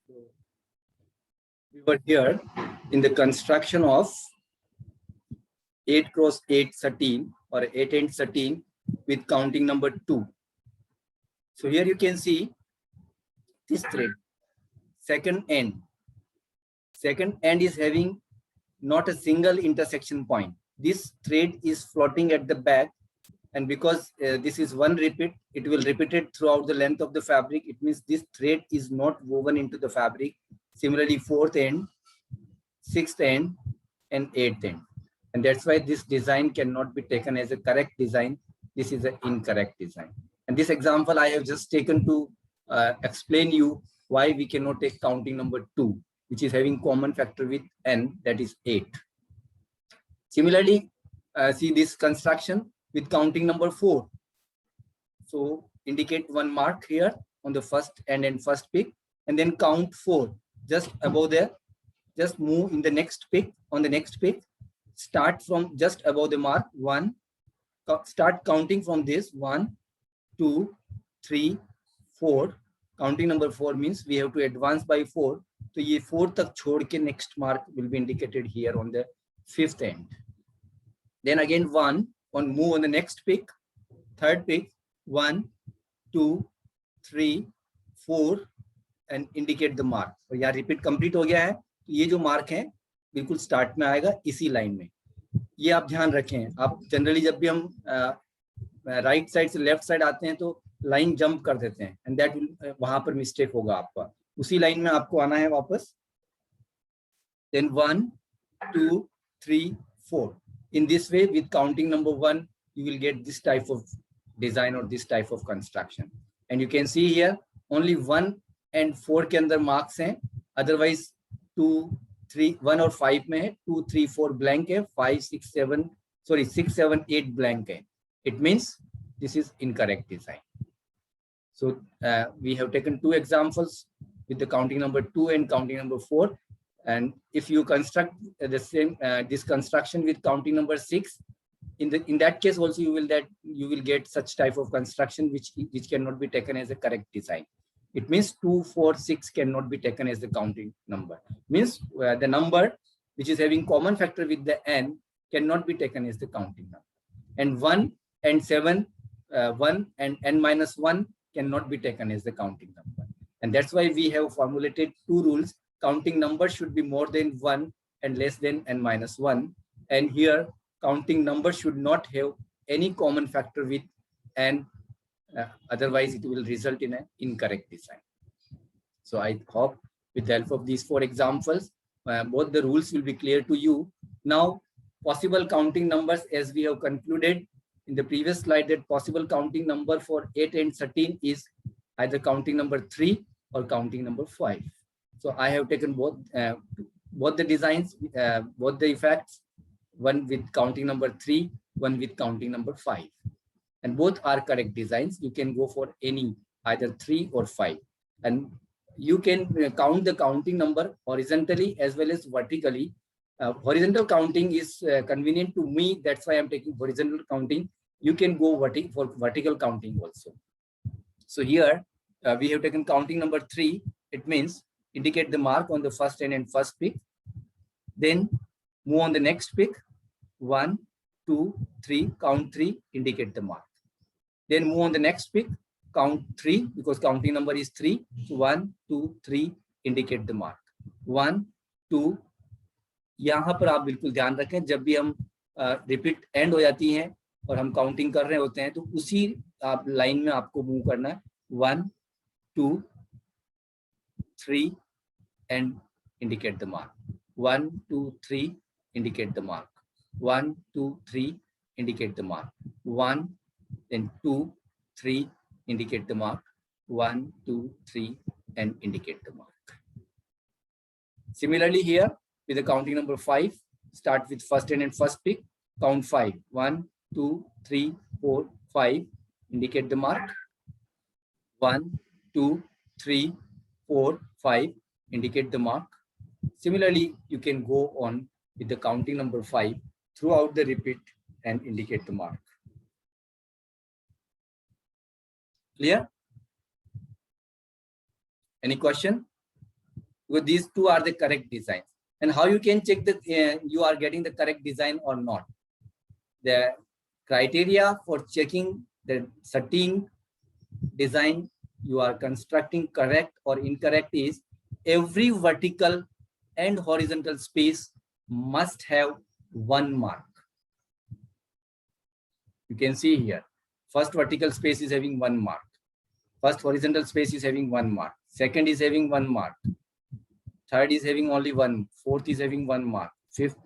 So we were here in the construction of 8 cross 8 13 or 8 and 13 with counting number 2. So here you can see this thread, second end. Second end is having not a single intersection point. This thread is floating at the back, and because this is one repeat, it will repeat it throughout the length of the fabric. It means this thread is not woven into the fabric. Similarly, fourth end, sixth end, and eighth end. And that's why this design cannot be taken as a correct design. This is an incorrect design. And this example I have just taken to explain you why we cannot take counting number 2, which is having common factor with n, that is 8. Similarly, see this construction with counting number 4. So indicate one mark here on the first end and first pick, and then count 4 just above there. Just move in the next pick, on the next pick. Start from just above the mark 1. Start counting from this 1, 2, 3, 4. Counting number 4 means we have to advance by 4. So ये 4 तक छोड़ के next mark will be indicated here on the 5th end. Then again 1 on move on the next pick, third pick 1, 2, 3, 4 and indicate the mark. और यहाँ repeat complete हो गया है. तो ये जो mark है बिल्कुल start में आएगा इसी line में. ये आप ध्यान रखें. आप generally जब भी हम right side से left side आते हैं तो line jump कर देते हैं and that will वहाँ पर mistake होगा आपका. उसी line में आपको आना है वापस. Then 1, 2, 3, 4. In this way, with counting number 1, you will get this type of design or this type of construction. And you can see here only 1 and 4 के अंदर marks हैं. Otherwise 2, 3, 1 और 5 में है. 2, 3, 4 blank है. 5, 6, 7, sorry 6, 7, 8 blank है. It means this is incorrect design. So we have taken 2 examples with the counting number 2 and counting number 4. And if you construct the same this construction with counting number 6, in that case also you will get such type of construction which cannot be taken as a correct design. It means 2, 4, 6 cannot be taken as the counting number. Means the number which is having common factor with the n cannot be taken as the counting number. And 1 and 7, 1 and n minus 1 cannot be taken as the counting number. And that's why we have formulated 2 rules. Counting number should be more than 1 and less than n minus 1. And here counting number should not have any common factor with n, otherwise it will result in an incorrect design. So I hope with the help of these 4 examples, both the rules will be clear to you. Now, possible counting numbers, as we have concluded in the previous slide, that possible counting number for 8 and 13 is either counting number 3 or counting number 5. So I have taken both the designs, both the effects, one with counting number 3, one with counting number 5. And both are correct designs. You can go for any, either 3 or 5. And you can count the counting number horizontally as well as vertically. Horizontal counting is convenient to me. That's why I'm taking horizontal counting. You can go for vertical counting also. So here we have taken counting number 3. It means indicate the mark on the first end and first pick. Then move on the next pick. 1, 2, 3, count 3, indicate the mark. Then move on the next pick, count 3, because counting number is 3. So 1, 2, 3, indicate the mark. 1, 2. यहाँ पर आप बिल्कुल ध्यान रखें, जब भी हम repeat and हो जाती हैं और हम काउंटिंग कर रहे होते हैं तो उसी आप लाइन में आपको मूव करना है. 1, 2, 3 and indicate the mark. 1, 2, 3, indicate the mark. 1, 2, 3, indicate the mark. 1, then 2, 3, indicate the mark. 1, 2, 3, and indicate the mark. Similarly here with the counting number 5, start with first end and first pick. Count 5. 1, 2, 3, 4, 5. Indicate the mark. 1, 2, 3, 4, 5. Indicate the mark. Similarly, you can go on with the counting number 5 throughout the repeat and indicate the mark. Clear? Any question? because these two are the correct designs. And how you can check that you are getting the correct design or not? The criteria for checking the certain design you are constructing correct or incorrect is every vertical and horizontal space must have one mark. You can see here, first vertical space is having one mark, first horizontal space is having one mark, second is having one mark, third is having only one, fourth is having one mark, fifth.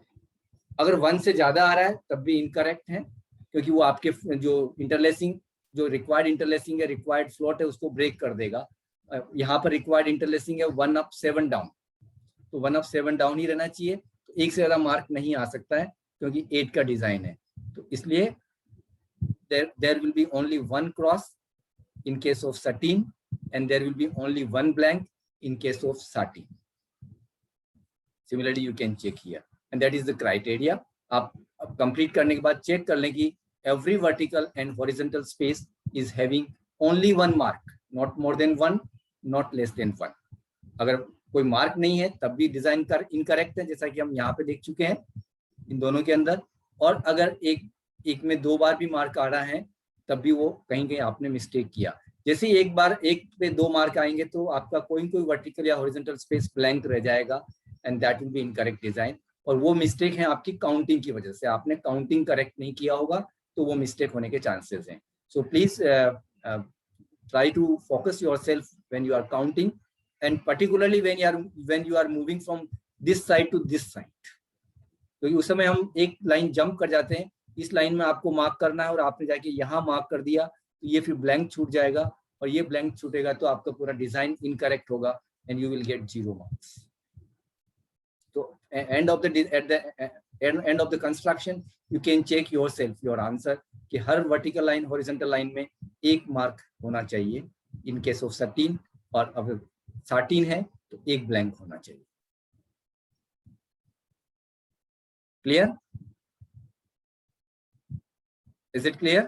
अगर one से ज्यादा आ रहा है तब भी incorrect है, क्योंकि वो आपके जो इंटरलेसिंग, जो रिक्वायर्ड इंटरलेसिंग है, रिक्वायर्ड स्लॉट है, उसको ब्रेक कर देगा. यहाँ पर रिक्वायर्ड इंटरलेसिंग है 1 अप 7 डाउन, तो 1 अप 7 डाउन ही रहना चाहिए. तो एक से ज्यादा मार्क नहीं आ सकता है क्योंकि 8 का डिजाइन है. तो इसलिए there will be only one cross in case of sateen and there will be only one blank in case of sateen. Similarly, you can check here, and that is the criteria. आप complete करने के बाद check कर लें कि every vertical and horizontal space is having only one mark, not more than one, not less than one. अगर कोई mark नहीं है तब भी डिजाइन कर इनकरेक्ट है, जैसा कि हम यहाँ पे देख चुके हैं इन दोनों के अंदर. और अगर एक में 2 बार भी मार्क आ रहा है तब भी वो कहीं कहीं आपने मिस्टेक किया. जैसे ही एक बार एक पे 2 मार्क आएंगे तो आपका कोई वर्टिकल या हॉरिजॉन्टल स्पेस ब्लैंक रह जाएगा, and that will be incorrect design. और वो मिस्टेक है आपकी काउंटिंग की वजह से, आपने काउंटिंग करेक्ट नहीं किया होगा तो वो मिस्टेक होने के चांसेस हैं. So please try to focus yourself when you are counting, and particularly when you are moving from this side to this side. क्योंकि उस समय हम एक लाइन जंप कर जाते हैं, इस लाइन में आपको मार्क करना है और आपने जाके यहाँ मार्क कर दिया तो ये फिर ब्लैंक छूट जाएगा, और ये ब्लैंक छूटेगा तो आपका पूरा डिजाइन इनकरेक्ट होगा and you will get 0 marks. तो end of the construction you can check yourself your answer कि हर वर्टिकल लाइन हॉरिजॉन्टल लाइन में 1 मार्क होना चाहिए इन केस ऑफ sateen, और अगर sateen है तो 1 ब्लैंक होना चाहिए. Clear? Is it clear?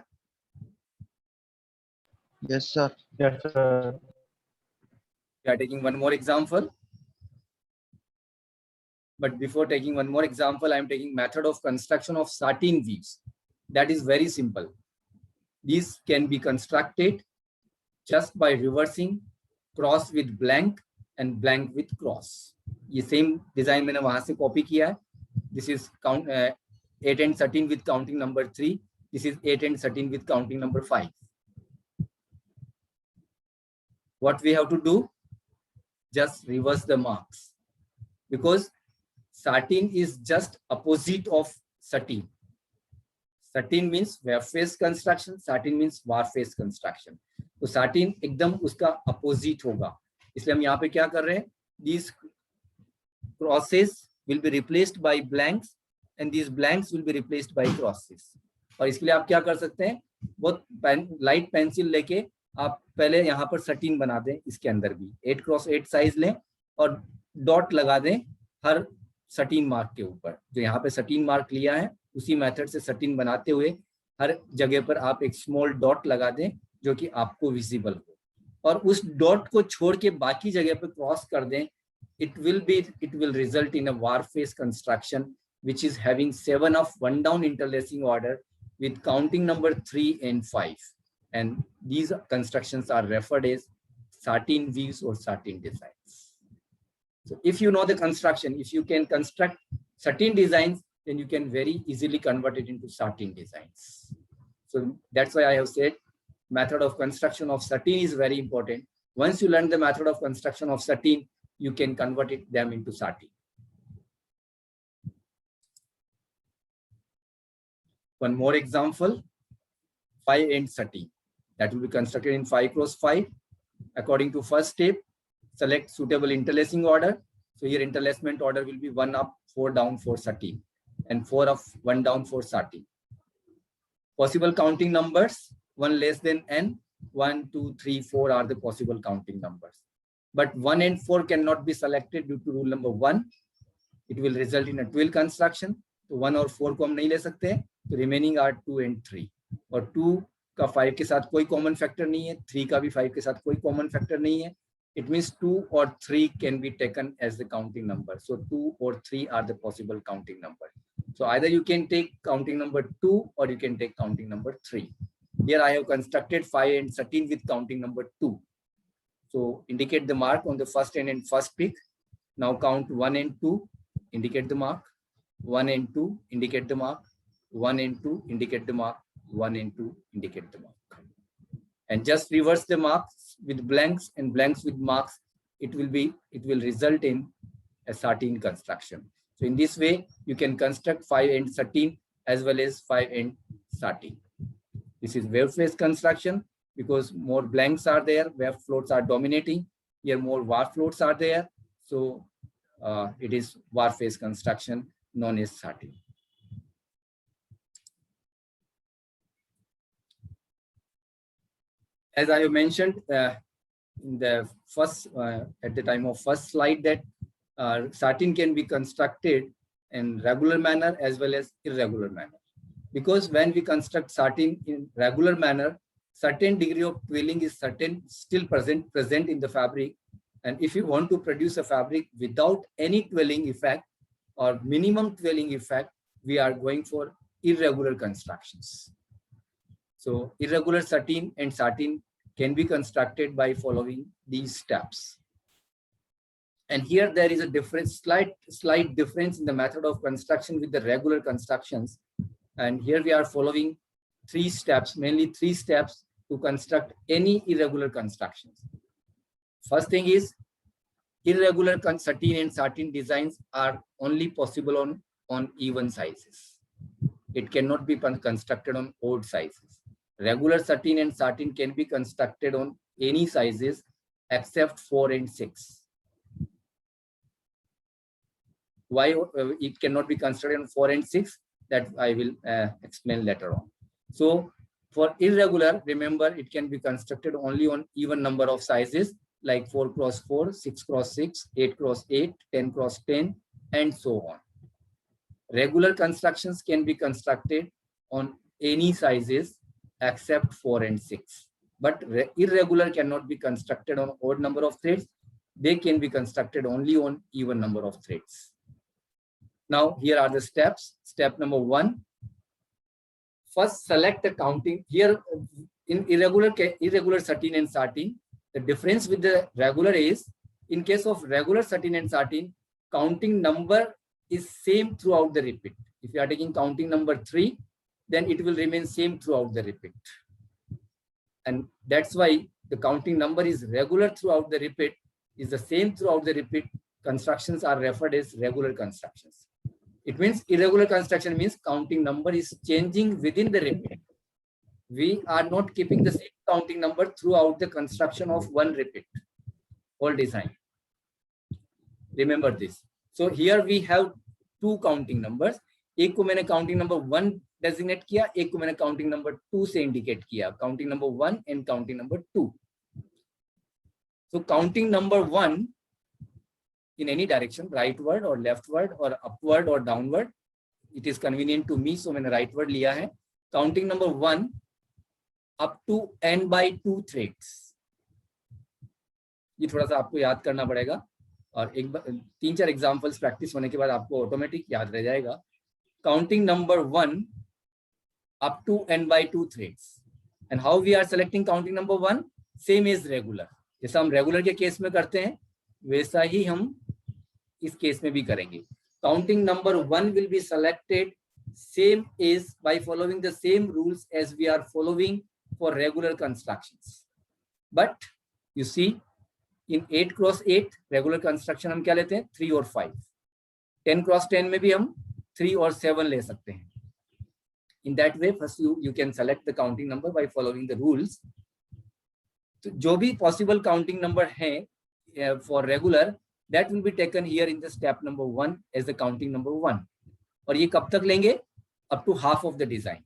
Yes, sir. Yes, sir. We are taking one more example. But before taking one more example, I am taking method of construction of sateen weaves. That is very simple. These can be constructed just by reversing cross with blank and blank with cross. ये same design मैंने वहां से copy किया है. This is 8 and 13 with counting number 3. This is 8 and 13 with counting number 5. What we have to do? Just reverse the marks, because sateen is just opposite of sateen. Sateen means wave face construction, sateen means war face construction. तो sateen एकदम उसका opposite होगा. इसलिए हम यहाँ पे क्या कर रहे हैं? These crosses will be replaced by blanks and these blanks will be replaced by crosses. और इसके लिए आप क्या कर सकते हैं, बहुत लाइट पेंसिल लेके आप पहले यहाँ पर sateen बना दें. इसके अंदर भी 8x8 साइज लें और डॉट लगा दें हर sateen मार्क के ऊपर. जो यहाँ पे sateen मार्क लिया है उसी मेथड से sateen बनाते हुए हर जगह पर आप एक स्मॉल डॉट लगा दें जो कि आपको विजिबल हो, और उस डॉट को छोड़ के बाकी जगह पर क्रॉस कर दें. it will result in a war face construction which is having 7 of 1 down interlacing order with counting number 3 and 5, and these constructions are referred as sateen weaves or sateen designs. So if you know the construction, if you can construct sateen designs, then you can very easily convert it into sateen designs. So that's why I have said method of construction of sateen is very important. Once you learn the method of construction of sateen, you can convert them into sateen. One more example, 5 and sateen. That will be constructed in 5x5. According to first step, select suitable interlacing order. So here interlacement order will be 1 up, 4 down for sateen, and 4 up, 1 down for sateen. Possible counting numbers, 1 less than n, 1, 2, 3, 4 are the possible counting numbers. But 1 and 4 cannot be selected due to rule number 1. It will result in a twill construction. तो 1 और 4 को हम नहीं ले सकते, तो remaining are 2 and 3. और 2 का 5 के साथ कोई कॉमन फैक्टर नहीं है, 3 का भी 5 के साथ कोई कॉमन फैक्टर नहीं है, it means 2 or 3 can be taken as the counting number. So 2 or 3 are the possible counting number. So either you can take counting number 2 or you can take counting number 3. Here I have constructed 5 and 13 with counting number 2. So indicate the mark on the first end and first peak. Now count 1 and 2, indicate the mark. 1 and 2, indicate the mark. 1 and 2, indicate the mark. 1 and 2, indicate the mark. And just reverse the marks with blanks and blanks with marks. It will result in a 13 construction. So in this way, you can construct 5 and 13 as well as 5 and 13. This is wave phase construction because more blanks are there, wave floats are dominating. Here more var floats are there. So it is var phase construction known as 13. As I have mentioned in the first, at the time of first slide, that satin can be constructed in regular manner as well as irregular manner. Because when we construct satin in regular manner, certain degree of twirling is still present in the fabric. And if you want to produce a fabric without any twirling effect or minimum twirling effect, we are going for irregular constructions. So irregular satin and satin can be constructed by following these steps. And here there is a difference, slight difference in the method of construction with the regular constructions. And here we are following 3 steps, mainly 3 steps to construct any irregular constructions. First thing is, irregular satin and satin designs are only possible on even sizes. It cannot be constructed on odd sizes. Regular satin and satin can be constructed on any sizes except 4 and 6. Why it cannot be constructed on 4 and 6? That I will explain later on. So for irregular, remember it can be constructed only on even number of sizes like 4 x 4, 6 x 6, 8 x 8, 10 x 10, and so on. Regular constructions can be constructed on any sizes except 4 and 6. But irregular cannot be constructed on odd number of threads. They can be constructed only on even number of threads. Now, here are the steps. Step number 1. First, select the counting. Here, in irregular satin and satin, the difference with the regular is, in case of regular satin and satin, counting number is same throughout the repeat. If you are taking counting number 3, then it will remain same throughout the repeat. And that's why the counting number is regular throughout the repeat, is the same throughout the repeat. Constructions are referred as regular constructions. It means irregular construction means counting number is changing within the repeat. We are not keeping the same counting number throughout the construction of one repeat or design. Remember this. So here we have 2 counting numbers. एक को मैंने counting number 1 designate किया, एक को मैंने counting number 2 से indicate किया. Counting number 1 and counting number 2. So counting number 1 in any direction, rightward or leftward or upward or downward, it is convenient to me, so मैंने rightward लिया है. Counting number 1 up to n by 2 threads. ये थोड़ा सा आपको याद करना पड़ेगा और 3-4 एग्जांपल्स प्रैक्टिस होने के बाद आपको ऑटोमेटिक याद रह जाएगा. Counting number 1 up to n by 2 threads. And how we are selecting counting number 1? Same as regular. जैसा हम रेगुलर के केस में करते हैं वैसा ही हम इस केस में भी करेंगे. Counting number 1 will be selected same as by following the same rules as we are following for regular constructions. But you see, in 8 x 8 regular construction हम क्या लेते हैं? 3 और 5. 10 x 10 में भी हम 3 और 7 ले सकते हैं. In that way, first you can select the counting number by following the rules. तो जो भी possible counting number है for regular, that will be taken here in the step number 1 as the counting number 1. और ये कब तक लेंगे? Up to half of the design.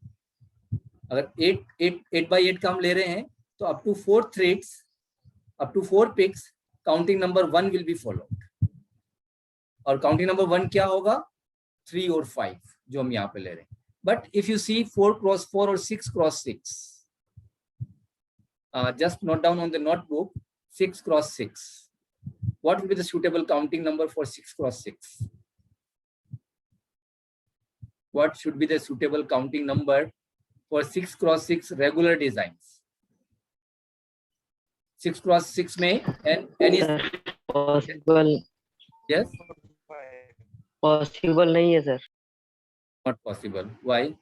अगर 8 by 8 का हम ले रहे हैं तो up to 4 threads, up to 4 picks, counting number 1 will be followed. और counting number 1 क्या होगा? 3 और 5 जो हम यहाँ पे ले रहे हैं. But if you see 4 x 4 or 6 x 6, just note down on the notebook. 6 cross 6. What will be the suitable counting number for 6 cross 6? What should be the suitable counting number for 6 cross 6 regular designs? 6 cross 6 may and is possible. Yes, possible नहीं है sir. not possible. Why?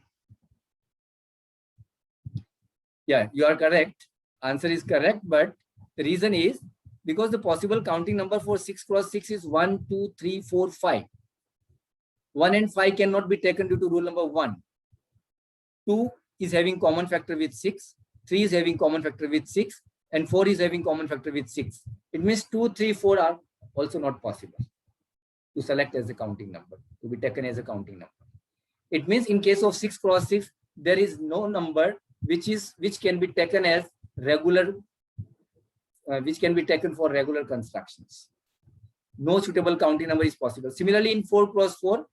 Yeah, you are correct. Answer is correct, but the reason is because the possible counting number for 6 cross 6 is 1, 2, 3, 4, 5. 1 and 5 cannot be taken due to rule number 1. 2 is having common factor with 6, 3 is having common factor with 6, and 4 is having common factor with 6. It means 2, 3, 4 are also not possible to select as a counting number, to be taken as a counting number. It means in case of 6 cross 6, there is no number which can be taken as regular, which can be taken for regular constructions. No suitable counting number is possible. Similarly, in 4 cross 4,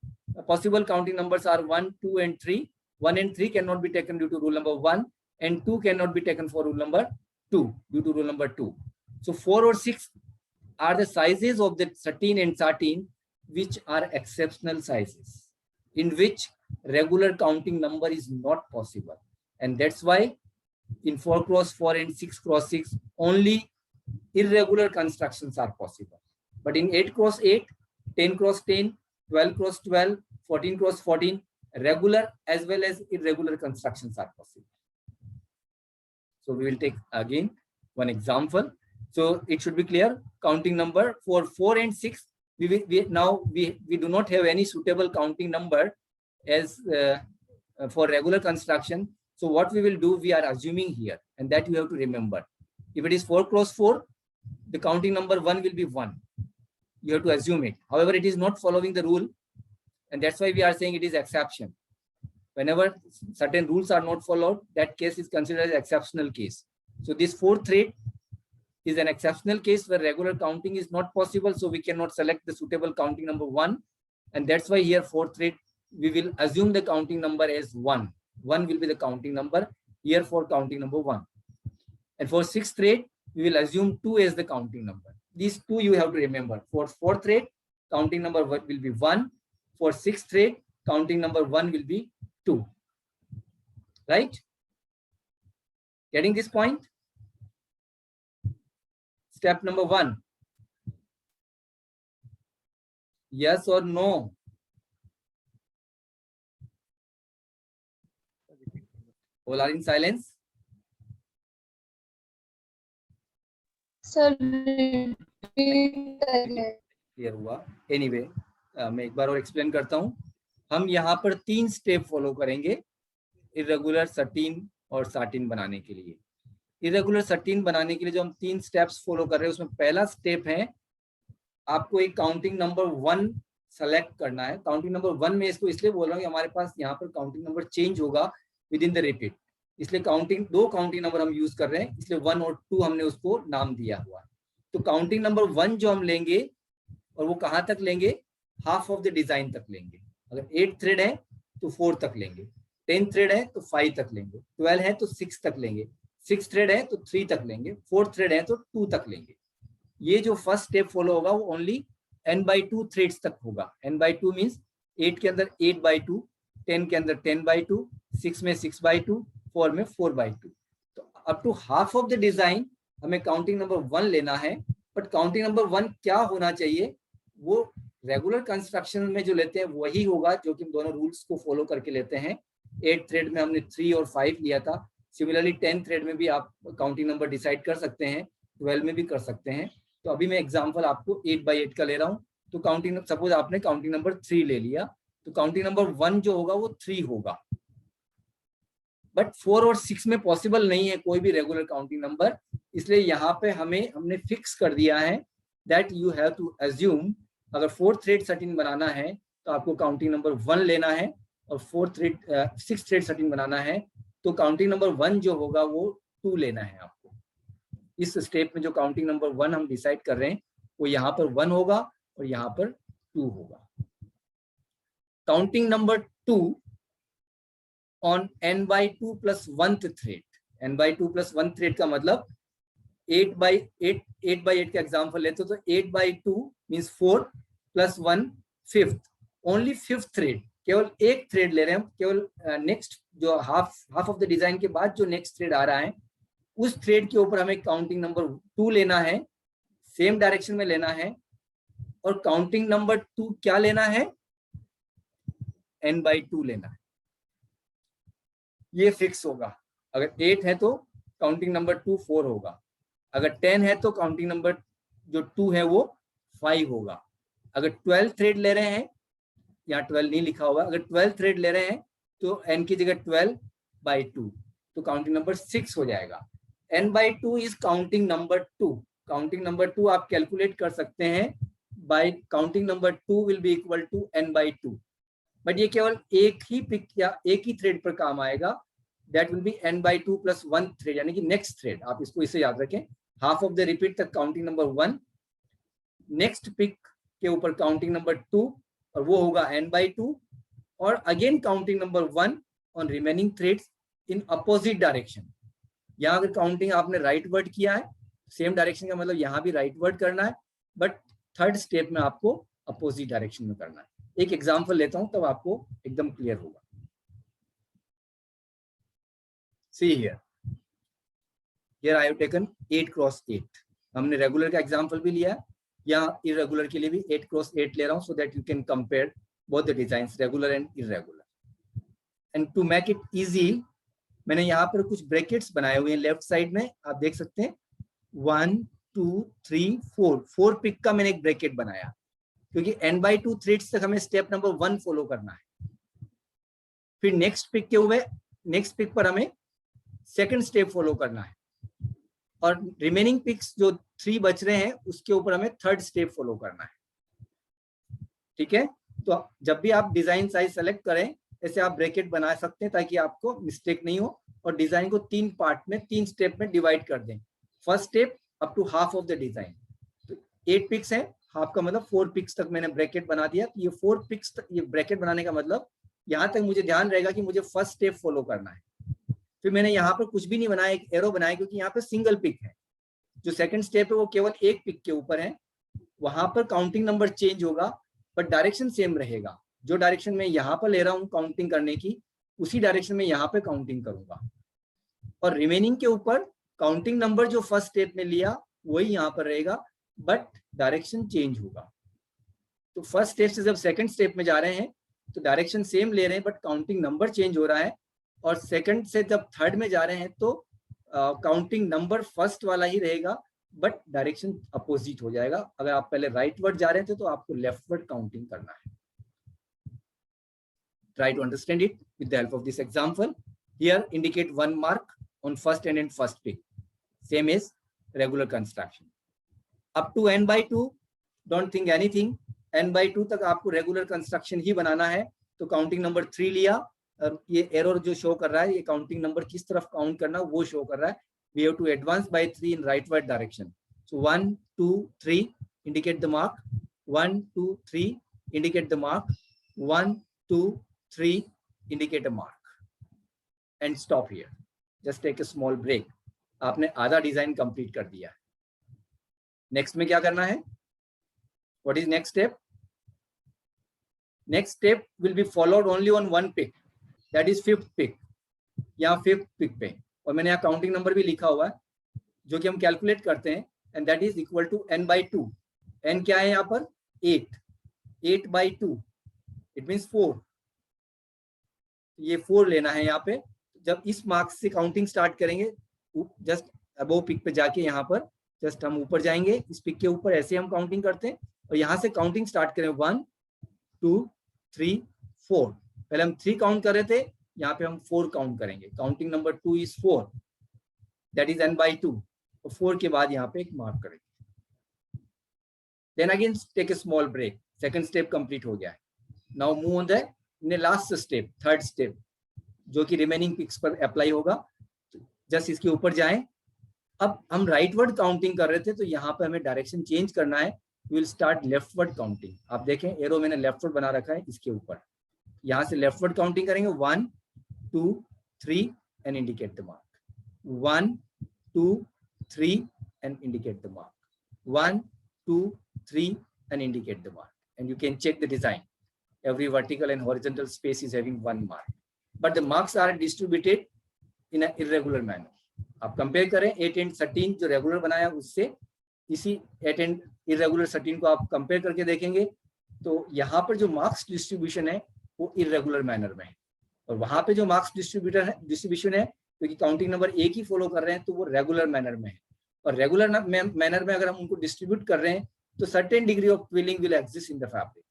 possible counting numbers are 1, 2, and 3. 1 and 3 cannot be taken due to rule number 1, and 2 cannot be taken for rule number 2 due to rule number 2. So 4 or 6 are the sizes of the 13 and 13 which are exceptional sizes in which regular counting number is not possible, and that's why in 4 cross 4 and 6 cross 6 only irregular constructions are possible. But in 8 cross 8, 10 cross 10, 12 cross 12, 14 cross 14, regular as well as irregular constructions are possible. So we will take again one example. So it should be clear. Counting number for 4 and 6, we do not have any suitable counting number as for regular construction. So what we will do, we are assuming here, and that you have to remember. If it is 4 cross 4, the counting number 1 will be 1. You have to assume it. However, it is not following the rule, and that's why we are saying it is exception. Whenever certain rules are not followed, that case is considered as exceptional case. So this 4th thread is an exceptional case where regular counting is not possible, so we cannot select the suitable counting number 1, and that's why here 4th thread we will assume the counting number as 1. 1 will be the counting number here for counting number 1. And for 6th thread, we will assume 2 as the counting number. These two you have to remember. For 4th thread, counting number will be 1. For 6th thread, counting number 1 will be 2. Right? Getting this point? Step number 1. Yes or no? All are in silence. Sir clear हुआ? Anyway मैं एक बार और explain करता हूँ. हम यहाँ पर 3 step follow करेंगे इरेगुलर 13 और 13 बनाने के लिए. इरेगुलर 13 बनाने के लिए जो हम 3 स्टेप्स फॉलो कर रहे हैं, उसमें पहला स्टेप है आपको एक काउंटिंग नंबर 1 सेलेक्ट करना है. काउंटिंग नंबर 1 में इसको इसलिए बोल रहा हूँ कि हमारे पास यहाँ पर काउंटिंग नंबर चेंज होगा विद इन द रिपीट, इसलिए दो काउंटिंग नंबर हम यूज कर रहे हैं, इसलिए 1 और 2 हमने उसको नाम दिया हुआ है. तो काउंटिंग नंबर 1 जो हम लेंगे, और वो कहाँ तक लेंगे? हाफ ऑफ द डिजाइन तक लेंगे. अगर 8 थ्रेड है तो 4 तक लेंगे, 10 थ्रेड है तो 5 तक लेंगे, 12 है तो 6 तक लेंगे, 6 थ्रेड है तो 3 तक लेंगे, 4 थ्रेड है तो 2 तक लेंगे. ये जो फर्स्ट स्टेप फॉलो होगा वो ओनली n/2 थ्रेड्स तक होगा. n/2 मीन्स 8 के अंदर 8/2, 10 के अंदर 10/2, 6 में 6/2, 4 में 4/2. तो up to half of the design हमें काउंटिंग नंबर 1 लेना है. बट काउंटिंग नंबर 1 क्या होना चाहिए? वो रेगुलर कंस्ट्रक्शन में जो लेते हैं वही होगा जो कि हम दोनों रूल्स को फॉलो करके लेते हैं. 8 थ्रेड में हमने 3 और 5 लिया था. सिमिलरली 10 थ्रेड में भी आप काउंटिंग नंबर डिसाइड कर सकते हैं, 12 में भी कर सकते हैं. तो अभी मैं एग्जांपल आपको 8/8 का ले रहा हूँ. तो काउंटिंग, सपोज आपने काउंटिंग नंबर 3 ले लिया, तो काउंटिंग नंबर 1 जो होगा वो 3 होगा. बट 4 और 6 में पॉसिबल नहीं है कोई भी रेगुलर काउंटिंग नंबर, इसलिए यहाँ पे हमने फिक्स कर दिया है that you have to assume. अगर 4 थ्रेड 13 बनाना है तो आपको काउंटिंग नंबर 1 लेना है, और 6 थ्रेड 13 बनाना है तो काउंटिंग नंबर 1 जो होगा वो 2 लेना है आपको. इस स्टेप में जो काउंटिंग नंबर 1 हम डिसाइड कर रहे हैं वो यहाँ पर 1 होगा और यहाँ पर 2 होगा. Counting number 2 on n/2 plus 1th thread. n/2 plus 1 thread का मतलब 8 by 8 का एग्जाम्पल लेते तो 8 by 2 means 4 plus 1 5th, only 5th thread, केवल एक थ्रेड ले रहे हैं हम, केवल नेक्स्ट जो हाफ ऑफ द डिजाइन के बाद जो नेक्स्ट थ्रेड आ रहा है उस थ्रेड के ऊपर हमें काउंटिंग नंबर 2 लेना है, सेम डायरेक्शन में लेना है, और काउंटिंग नंबर 2 क्या लेना है, n by 2 लेना है। ये फिक्स होगा। अगर 8 है तो काउंटिंग नंबर 2 4 होगा, अगर 10 है तो काउंटिंग नंबर जो 2 है वो 5 होगा। अगर 12 थ्रेड ले रहे हैं, यहाँ 12 नहीं लिखा हुआ, अगर 12 थ्रेड ले रहे हैं तो n की जगह 12 by 2, तो काउंटिंग नंबर 6 हो जाएगा। n by 2 is counting number 2। Counting number 2 आप कैलकुलेट कर सकते हैं by counting number 2 will be equal to n by 2, but ये केवल एक ही पिक या एक ही थ्रेड पर काम आएगा, that will be n by 2 plus 1 thread, यानी कि नेक्स्ट थ्रेड। आप इसको इसे याद रखें, हाफ ऑफ द रिपीट तक काउंटिंग नंबर 1, नेक्स्ट पिक के ऊपर काउंटिंग नंबर 2 और वो होगा n by 2, और again counting number 1 on remaining threads in opposite direction. यहाँ अगर काउंटिंग आपने राइट वर्ड किया है, सेम डायरेक्शन का मतलब यहाँ भी राइट वर्ड करना है, बट थर्ड स्टेप में आपको अपोजिट डायरेक्शन में करना है। एक एग्जांपल लेता हूं तब आपको एकदम क्लियर होगा। See here, here I have taken 8 cross 8। हमने रेगुलर का एग्जांपल भी लिया, या इरेगुलर के लिए भी 8 क्रॉस 8 ले रहा हूं, so that you can compare both the designs, regular and irregular. And to make it easy, मैंने यहाँ पर कुछ ब्रैकेट्स बनाए हुए हैं लेफ्ट साइड में, आप देख सकते हैं 1 2 3 4 पिक का मैंने एक ब्रैकेट बनाया, क्योंकि n by 2 थ्रेड्स तक हमें स्टेप नंबर 1 फॉलो करना है। फिर नेक्स्ट पिक पर हमें सेकंड स्टेप फॉलो करना है, और रिमेनिंग पिक्स जो 3 बच रहे हैं उसके ऊपर हमें थर्ड स्टेप फॉलो करना है। ठीक है, तो जब भी आप डिजाइन साइज सेलेक्ट करें, ऐसे आप ब्रैकेट बना सकते हैं ताकि आपको मिस्टेक नहीं हो, और डिजाइन को 3 पार्ट में 3 स्टेप में डिवाइड कर दें। First step up to half of the design, तो 8 पिक्स है, हाफ का मतलब 4 पिक्स तक मैंने ब्रैकेट बना दिया। ये 4 पिक्स तक, ये ब्रैकेट बनाने का मतलब यहाँ तक मुझे ध्यान रहेगा कि मुझे फर्स्ट स्टेप फॉलो करना है। फिर मैंने यहाँ पर कुछ भी नहीं बनाया, एक एरो बनाया, क्योंकि यहाँ पे सिंगल पिक है। जो सेकंड स्टेप है वो केवल एक पिक के ऊपर है, वहां पर काउंटिंग नंबर चेंज होगा बट डायरेक्शन सेम रहेगा। जो डायरेक्शन में यहाँ पर ले रहा हूँ काउंटिंग करने की, उसी डायरेक्शन में यहाँ पे काउंटिंग करूंगा, और रिमेनिंग के ऊपर काउंटिंग नंबर जो फर्स्ट स्टेप में लिया वही यहाँ पर रहेगा, बट डायरेक्शन चेंज होगा। तो फर्स्ट स्टेप से जब सेकंड स्टेप में जा रहे हैं तो डायरेक्शन सेम ले रहे हैं बट काउंटिंग नंबर चेंज हो रहा है, और सेकंड से जब थर्ड में जा रहे हैं तो काउंटिंग नंबर फर्स्ट वाला ही रहेगा बट डायरेक्शन अपोजिट हो जाएगा। अगर आप पहले राइट वर्ड जा रहे थे तो आपको लेफ्ट वर्ड काउंटिंग करना है। Try to understand it with the help of this example. Here indicate 1 mark on first and first pick, same as regular construction. Up to n by 2 don't think anything, n by 2 तक आपको regular construction ही बनाना है। तो counting number 3 लिया, और ये error जो show कर रहा है, ये काउंटिंग नंबर किस तरफ काउंट करना वो शो कर रहा है। We have to advance by 3 in rightward direction. So 1 2 3 indicate the mark, 1 2 3 indicate the mark, 1 2 3 indicate a mark, and stop here. Just take a small break. आपने आधा डिजाइन कंप्लीट कर दिया है। नेक्स्ट में क्या करना है? What is next step? Next step will be followed only on one pick, that is 5th pick. यहाँ 5th pick पे, और मैंने यहाँ काउंटिंग नंबर भी लिखा हुआ है जो कि हम कैलकुलेट करते हैं, and that is equal to n by 2. n क्या है यहाँ पर? 8 by 2, it means 4. ये 4 लेना है यहाँ पे। जब इस मार्क्स से काउंटिंग स्टार्ट करेंगे, जस्ट अबव पिक पे जाके यहाँ पर जस्ट हम ऊपर जाएंगे, इस पिक के ऊपर ऐसे हम काउंटिंग करते हैं, और यहाँ से काउंटिंग स्टार्ट करें 1 2 3 4। पहले हम 3 काउंट कर रहे थे, यहाँ पे हम 4 काउंट करेंगे। Counting number 2 is 4, that is n by 2, और 4 के बाद यहाँ पे एक मार्क करेंगे। Then again take a small break, second step complete हो गया है। Now move on the last step, third step, जो कि रिमेनिंग पिक्स पर अप्लाई होगा। जस्ट इसके ऊपर जाएं। अब हम राइट वर्ड काउंटिंग कर रहे थे, तो यहाँ पे हमें डायरेक्शन चेंज करना है। We will start left word counting. आप देखें एरो मैंने लेफ्ट वर्ड बना रखा है इसके ऊपर, यहाँ से लेफ्ट वर्ड काउंटिंग करेंगे 1 2 3 and indicate the mark, 1 2 3 and indicate the mark. 1, 2, 3 and indicate the mark. And you can check the design. Every vertical and horizontal space is having 1 mark. But the marks are distributed in an irregular manner. आप compare करें 8 and 13 जो regular बनाया उससे, इसी 8 and irregular 13 को आप compare करके देखेंगे तो यहाँ पर जो मार्क्स डिस्ट्रीब्यूशन है वो इरेगुलर मैनर में है, और वहां पे जो मार्क्स डिस्ट्रीब्यूशन है क्योंकि काउंटिंग नंबर 1 ही फॉलो कर रहे हैं तो वो रेगुलर मैनर में है. और रेगुलर मैनर में अगर हम उनको डिस्ट्रीब्यूट कर रहे हैं तो certain degree of twilling will exist in the fabric.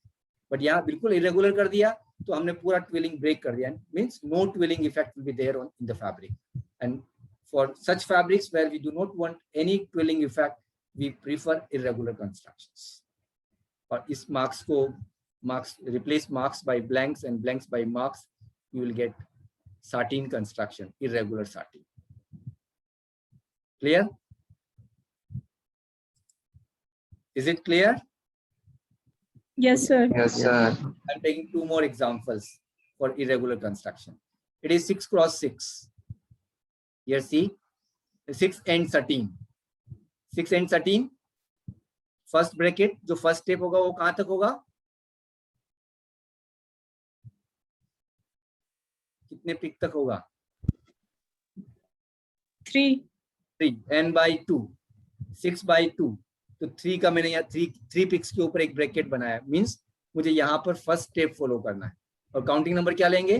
But यहाँ बिल्कुल इरेगुलर कर दिया तो हमने पूरा ट्विलिंग ब्रेक कर दिया. Means no twilling effect will be there in the fabric. And for such fabrics where we do not want any twilling effect we prefer irregular constructions. और इस मार्क्स को replace marks by blanks and blanks by marks, you will get sateen construction, irregular sateen. Clear? Is it clear? Yes, sir. Yes, sir. I'm taking 2 more examples for irregular construction. It is 6 cross 6. Here see, 6 and 13. 6 and 13. First bracket, जो first step होगा वो कहाँ तक होगा? कितने pick तक होगा? 3. 3 n by 2, 6 by 2. तो 3 का मैंने यहाँ 3 पिक्स के ऊपर एक ब्रैकेट बनाया. मींस मुझे यहाँ पर फर्स्ट स्टेप फॉलो करना है. और काउंटिंग नंबर क्या लेंगे?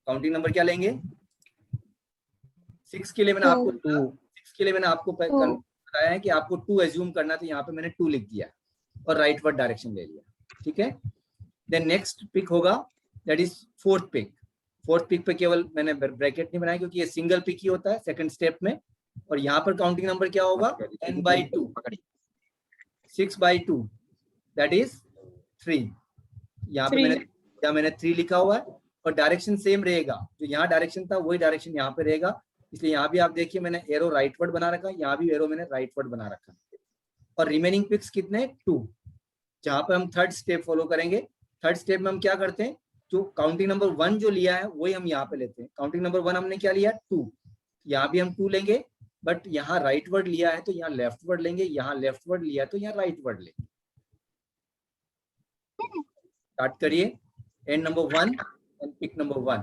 काउंटिंग नंबर क्या लेंगे? 6 के लिए मैंने आपको बताया है कि आपको 2 एज्यूम करना, तो यहाँ पे मैंने 2 लिख दिया और राइटवर्ड डायरेक्शन ले लिया. ठीक है. देन नेक्स्ट पिक होगा that is fourth pick. Fourth pick पे केवल मैंने ब्रैकेट नहीं बनाया क्योंकि ये सिंगल पिक ही होता है सेकंड स्टेप में. और यहाँ पर काउंटिंग नंबर क्या होगा? n by 2, 6 by 2 that is 3. यहाँ पे मैंने 3 लिखा हुआ है और डायरेक्शन सेम रहेगा. जो यहाँ डायरेक्शन था वही डायरेक्शन यहाँ पे रहेगा. इसलिए यहाँ भी आप देखिए मैंने एरो राइटवर्ड बना रखा, यहाँ भी एरो मैंने राइटवर्ड बना रखा. और रिमेनिंग पिक्स कितने? 2. जहाँ पर हम थर्ड स्टेप फॉलो करेंगे. थर्ड स्टेप में हम क्या करते हैं, जो काउंटिंग नंबर 1 जो लिया है वही हम यहाँ पे लेते हैं. काउंटिंग नंबर 1 हमने क्या लिया? 2. यहाँ भी हम 2 लेंगे, बट यहाँ राइट वर्ड लिया है तो यहाँ लेफ्ट वर्ड लेंगे, यहाँ लेफ्ट वर्ड लिया है तो यहाँ राइट वर्ड लेंगे. स्टार्ट करिए. End number 1 and pick number 1.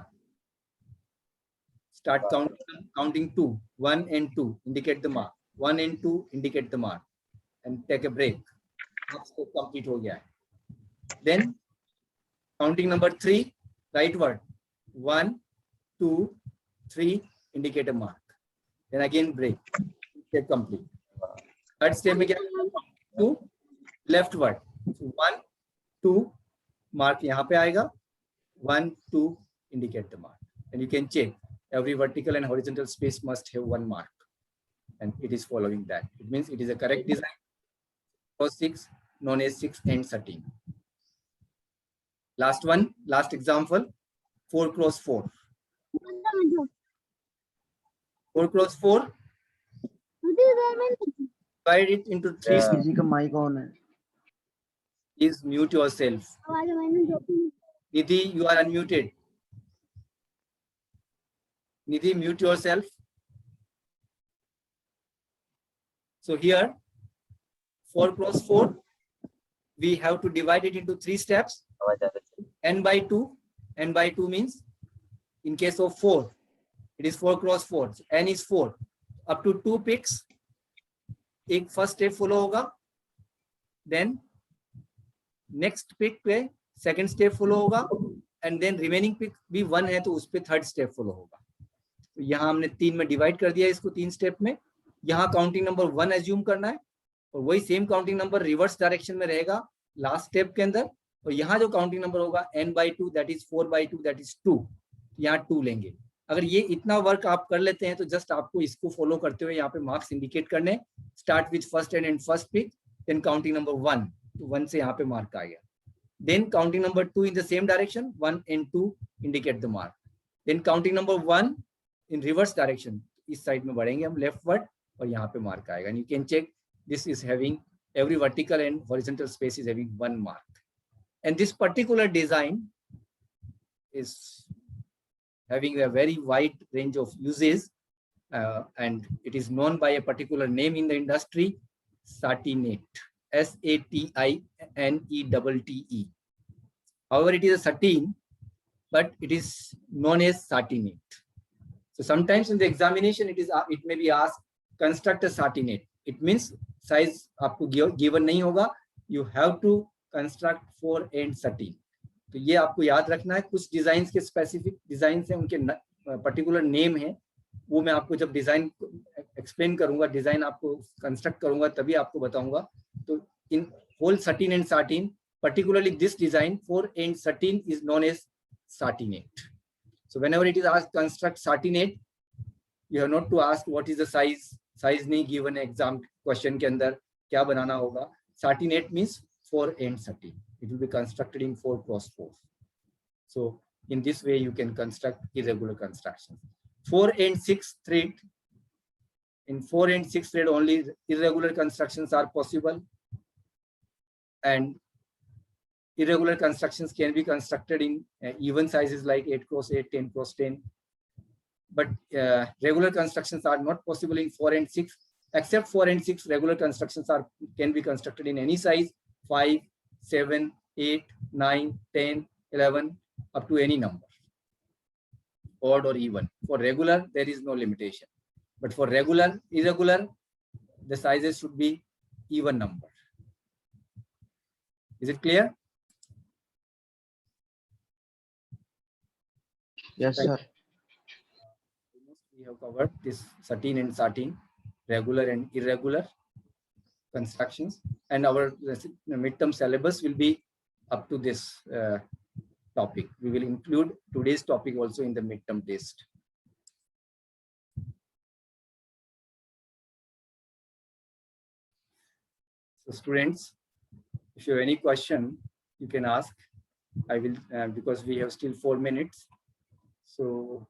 Start counting 2. 1 and 2 indicate the mark. 1 and 2 indicate the mark and take a break. Step complete हो गया है. Then counting number 3, right word. 1, 2, 3, indicate a mark. Then again break. Step complete. Third step में क्या? 2, left word. 1, 2, mark यहाँ पे आएगा. 1, 2, indicate the mark. And you can check. Every vertical and horizontal space must have 1 mark. And it is following that. It means it is a correct design. Cross 6, known as 6 and 13. Last one, last example, 4 cross 4. 4 cross 4. Divide it into 3. किसी का mic on है. Please mute yourself. Nidhi, you are unmuted. Nidhi, mute yourself. So here, 4 cross 4, we have to divide it into 3 steps. N by 2. N by 2 means in case of 4, it is 4 cross 4. So N is 4. Up to 2 picks. एक first step follow होगा. Then next pick पे second step follow होगा. And then remaining pick भी 1 है तो उस पे third step follow होगा. तो यहाँ हमने 3 में डिवाइड कर दिया इसको 3 स्टेप में. यहाँ काउंटिंग नंबर 1 एज्यूम करना है और वही same counting number reverse direction में रहेगा लास्ट स्टेप के अंदर. और यहाँ जो काउंटिंग नंबर होगा n by 2 that is 4 by 2 that is 2. यहाँ 2 लेंगे. अगर ये इतना वर्क आप कर लेते हैं तो जस्ट आपको इसको फॉलो करते हुए यहाँ पे मार्क्स इंडिकेट करने. Start with first and first peak, then counting number 1. तो 1 से यहाँ पे मार्क आ गया. Then counting number 2 in the same direction, 1 and 2 indicate the mark. Then counting number 1 in reverse direction, इस साइड में बढ़ेंगे हम लेफ्टवर्ड और यहाँ पे मार्क आएगा. And you can check this is having every vertical and horizontal space is having 1 mark. And this particular design is having a very wide range of uses. and it is known by a particular name in the industry, satinate, SATINETTE. However, it is a satin, but it is known as satinate. So sometimes in the examination, it may be asked, construct a satinate. It means size आपको given नहीं होगा. You have to construct 4-end satin. तो ये आपको याद रखना है. कुछ डिजाइन के स्पेसिफिक डिजाइन है, उनके पर्टिकुलर नेम है. वो मैं आपको जब डिजाइन एक्सप्लेन करूंगा, डिजाइन आपको कंस्ट्रक्ट करूंगा, तभी आपको बताऊंगा. तो in whole satin and satin, particularly this design 4-end satin is known as satinate. So whenever it is asked construct satinate, you have not to ask what is the size. Size नहीं given exam question के अंदर क्या बनाना होगा. Satinate means 4-end satin. It will be constructed in 4x4. So in this way you can construct irregular construction. 4 and 6 thread. In 4 and 6 thread only irregular constructions are possible, and irregular constructions can be constructed in even sizes like 8x8, 10x10. But regular constructions are not possible in 4 and 6. Except 4 and 6, regular constructions can be constructed in any size, 5, 7, 8, 9, 10, 11, up to any number, odd or even. For regular, there is no limitation. But for irregular, the sizes should be even number. Is it clear? Yes, sir. We have covered this satin and satin, regular and irregular constructions, and our midterm syllabus will be up to this topic. We will include today's topic also in the midterm test. So students, if you have any question, you can ask. I will, because we have still 4 minutes. So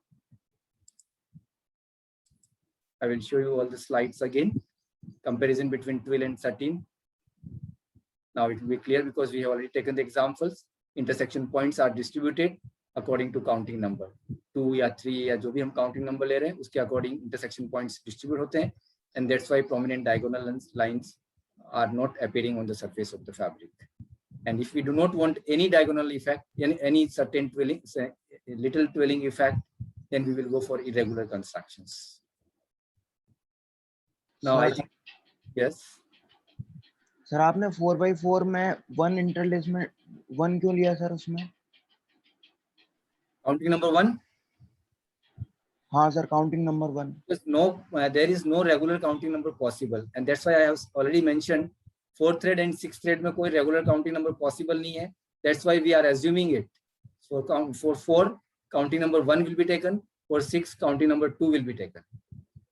I will show you all the slides again. Comparison between twill and satin. Now it will be clear because we have already taken the examples. Intersection points are distributed according to counting number. 2 या 3 या जो भी हम counting number ले रहे हैं, उसके according intersection points distribute होते हैं, and that's why prominent diagonal lines are not appearing on the surface of the fabric. And if we do not want any diagonal effect, any certain twilling, say, little twilling effect, then we will go for irregular constructions. Now I think, yes. Sir आपने 4x4 में 1 इंटरलेसमेंट 1 क्यों लिया sir उसमें? Counting number 1. हाँ sir, counting number 1. No, there is no regular counting number possible, and that's why I have already mentioned 4th thread and 6th thread में कोई regular counting number possible नहीं है. That's why we are assuming it. So for 4, counting number 1 will be taken. For 6, counting number 2 will be taken.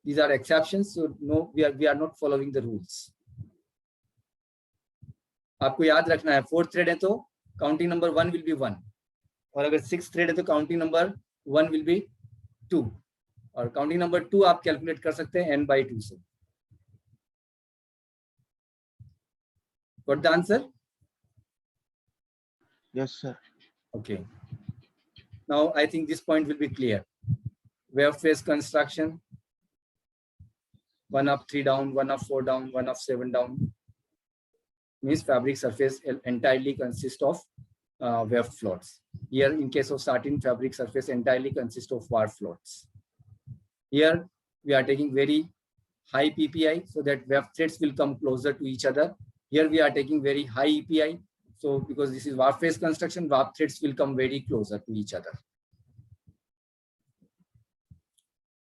These are exceptions, so no, we are not following the rules. आपको याद रखना है, 4th thread है तो counting number 1 will be 1, और अगर 6th thread है तो counting number 1 will be 2, और counting number 2 आप कैलकुलेट कर सकते हैं n/2 से. Got the answer? Yes sir. Okay. Now I think this point will be clear. Wave phase construction. 1 up 3 down, 1 up 4 down, 1 up 7 down. Means fabric surface entirely consists of weft floats. Here in case of satin, fabric surface entirely consists of warp floats. Here we are taking very high PPI so that weft threads will come closer to each other. Here we are taking very high EPI. So because this is warp phase construction, warp threads will come very closer to each other.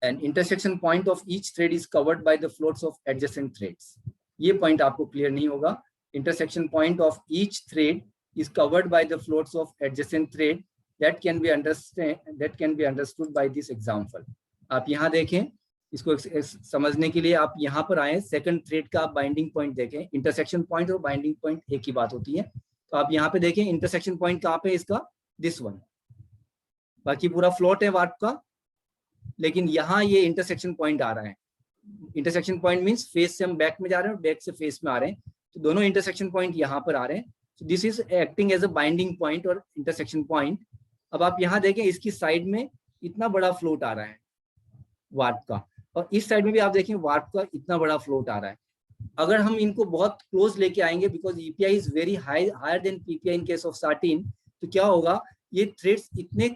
And intersection point of each thread is covered by the floats of adjacent threads. ये point आपको clear नहीं होगा. Intersection point of each thread is covered by the floats of adjacent thread. That can be understood by this example. आप यहाँ देखें, इसको समझने के लिए आप यहाँ पर आए, सेकंड थ्रेड का आप बाइंडिंग पॉइंट देखें. इंटरसेक्शन पॉइंट और बाइंडिंग पॉइंट एक ही बात होती है. तो आप यहाँ पे देखें इंटरसेक्शन पॉइंट कहाँ पे, इसका दिस वन. बाकी पूरा फ्लोट है वार्प का, लेकिन यहाँ ये इंटरसेक्शन पॉइंट आ रहा है. इंटरसेक्शन पॉइंट मीन्स फेस से हम बैक में जा रहे हैं और बैक से फेस में आ रहे हैं, तो दोनों इंटरसेक्शन पॉइंट यहाँ पर आ रहे हैं. So this is acting as a binding point और intersection point. अब आप यहाँ देखें, इसकी साइड में इतना बड़ा फ्लोट आ रहा है वार्प का, और इस साइड में भी आप देखें वार्प का इतना बड़ा फ्लोट आ रहा है। अगर हम इनको बहुत क्लोज लेके आएंगे, because EPI is very higher than PPI in case of sateen, तो क्या होगा, ये थ्रेड्स इतने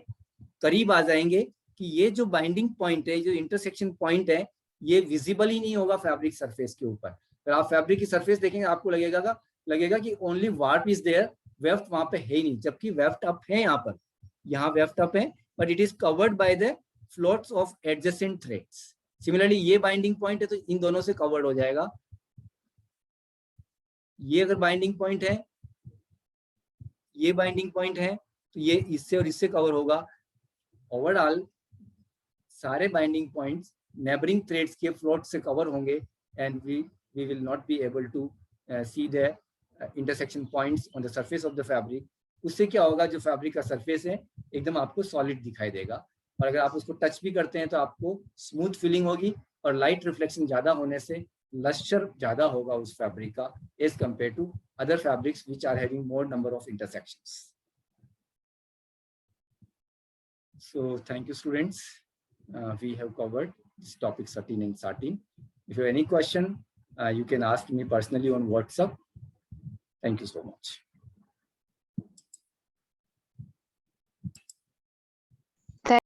करीब आ जाएंगे कि ये जो बाइंडिंग पॉइंट है, जो इंटरसेक्शन पॉइंट है, ये विजिबल ही नहीं होगा फैब्रिक सरफेस के ऊपर। अगर आप फैब्रिक की सरफेस देखेंगे आपको लगेगा कि only warp is there, weft वहां पे है ही नहीं, जबकि वेफ्ट अप है यहाँ वेफ्ट अप है, but it is covered by the floats of adjacent threads. Similarly ये बाइंडिंग पॉइंट है तो इन दोनों से कवर्ड हो जाएगा। ये अगर बाइंडिंग पॉइंट है, ये बाइंडिंग पॉइंट है, तो ये इससे और इससे कवर होगा। ओवरऑल सारे बाइंडिंग पॉइंट्स नेबरिंग थ्रेड्स के फ्लोट से कवर होंगे, and we will not be able to see the intersection points on the surface of the fabric. उससे क्या होगा, जो फैब्रिक का सरफेस है एकदम आपको सॉलिड दिखाई देगा, और अगर आप उसको टच भी करते हैं तो आपको स्मूथ फीलिंग होगी, और लाइट रिफ्लेक्शन ज्यादा होने से लस्टर ज्यादा होगा उस फैब्रिक का as compare to other fabrics which are having more number of intersections. So thank you, students. We have covered this topic 13 and 13. If you have any question, you can ask me personally on WhatsApp. Thank you so much.